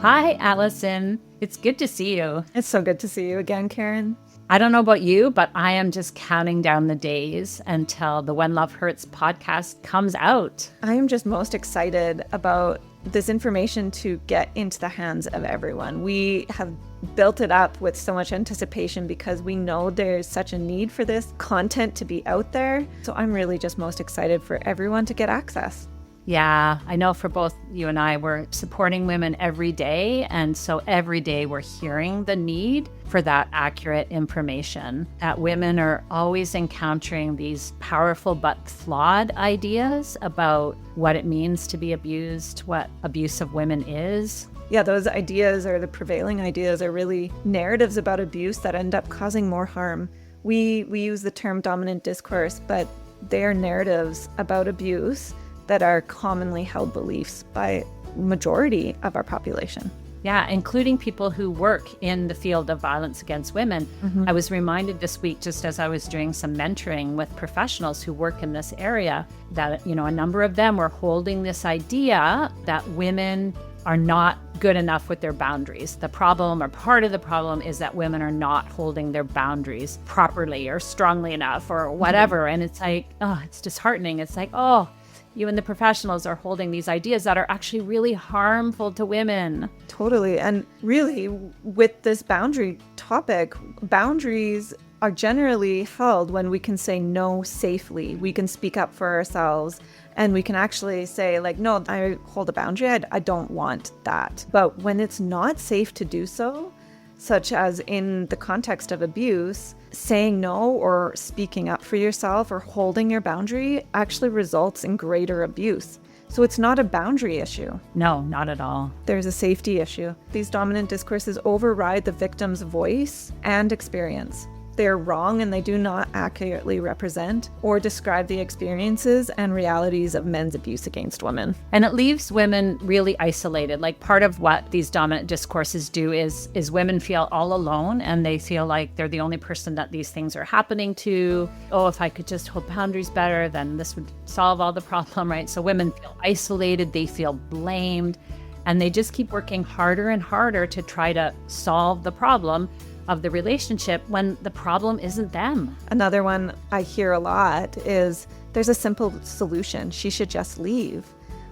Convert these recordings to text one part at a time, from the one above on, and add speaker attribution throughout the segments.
Speaker 1: Hi, Allison. It's good to see you.
Speaker 2: It's so good to see you again, Karen.
Speaker 1: I don't know about you, but I am just counting down the days until the When Love Hurts podcast comes out.
Speaker 2: I am just most excited about this information to get into the hands of everyone. We have built it up with so much anticipation because we know there's such a need for this content to be out there. So I'm really just most excited for everyone to get access.
Speaker 1: Yeah, I know for both you and I, we're supporting women every day. And so every day we're hearing the need for that accurate information, that women are always encountering these powerful but flawed ideas about what it means to be abused, what abusive women is.
Speaker 2: Yeah, those ideas, or the prevailing ideas, are really narratives about abuse that end up causing more harm. We use the term dominant discourse, but they are narratives about abuse that are commonly held beliefs by majority of our population.
Speaker 1: Yeah, including people who work in the field of violence against women. I was reminded this week, just as I was doing some mentoring with professionals who work in this area, that, a number of them were holding this idea that women are not good enough with their boundaries. The problem, or part of the problem, is that women are not holding their boundaries properly or strongly enough or whatever. And it's like, it's disheartening. It's like, you and the professionals are holding these ideas that are actually really harmful to women.
Speaker 2: Totally. And really, with this boundary topic, boundaries are generally held when we can say no safely. We can speak up for ourselves, and we can actually say, like, no, I hold a boundary. I don't want that. But when it's not safe to do so, such as in the context of abuse, saying no or speaking up for yourself or holding your boundary actually results in greater abuse. So it's not a boundary issue.
Speaker 1: No, not at all.
Speaker 2: There's a safety issue. These dominant discourses override the victim's voice and experience. They are wrong, and they do not accurately represent or describe the experiences and realities of men's abuse against women.
Speaker 1: And it leaves women really isolated. Like, part of what these dominant discourses do is women feel all alone, and they feel like they're the only person that these things are happening to. Oh, if I could just hold boundaries better, then this would solve all the problem, right? So women feel isolated, they feel blamed, and they just keep working harder and harder to try to solve the problem of the relationship when the problem isn't them.
Speaker 2: Another one I hear a lot is, there's a simple solution. She should just leave.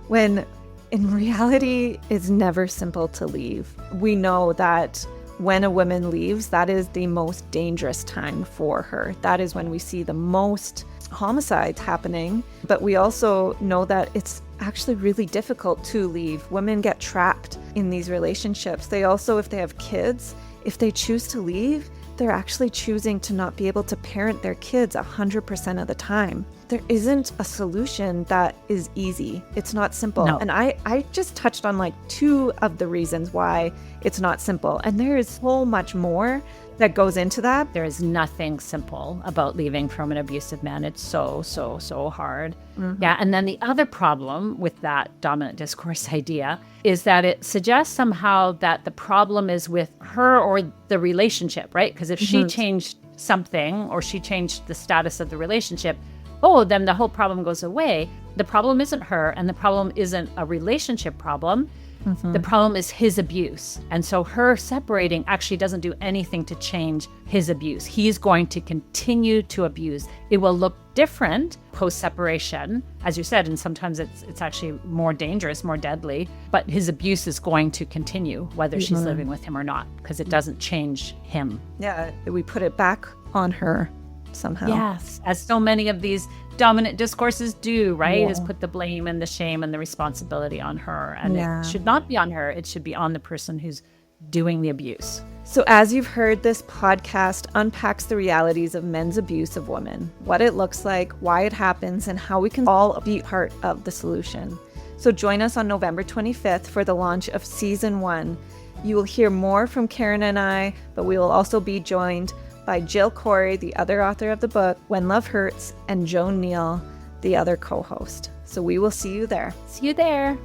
Speaker 2: When in reality, it's never simple to leave. We know that when a woman leaves, that is the most dangerous time for her. That is when we see the most homicides happening. But we also know that it's actually really difficult to leave. Women get trapped in these relationships. They also, if they have kids, if they choose to leave, they're actually choosing to not be able to parent their kids 100% of the time. There isn't a solution that is easy. It's not simple.
Speaker 1: No.
Speaker 2: And I just touched on like 2 of the reasons why it's not simple. And there is so much more that goes into that.
Speaker 1: There is nothing simple about leaving from an abusive man. It's so hard. Yeah. And then the other problem with that dominant discourse idea is that it suggests somehow that the problem is with her or the relationship, right? Because if she changed something, or she changed the status of the relationship, then the whole problem goes away. The problem isn't her, and the problem isn't a relationship problem. The problem is his abuse. And so her separating actually doesn't do anything to change his abuse. He's going to continue to abuse. It will look different post-separation, as you said, and sometimes it's actually more dangerous, more deadly, but his abuse is going to continue whether she's living with him or not, because it doesn't change him.
Speaker 2: Yeah, we put it back on her somehow.
Speaker 1: Yes, as so many of these dominant discourses do, right?
Speaker 2: Yeah.
Speaker 1: Is put the blame and the shame and the responsibility on her. And it should not be on her. It should be on the person who's doing the abuse.
Speaker 2: So as you've heard, this podcast unpacks the realities of men's abuse of women, what it looks like, why it happens, and how we can all be part of the solution. So join us on November 25th for the launch of Season 1. You will hear more from Karen and I, but we will also be joined by Jill Corey, the other author of the book, When Love Hurts, and Joan Neal, the other co-host. So we will see you there.
Speaker 1: See you there.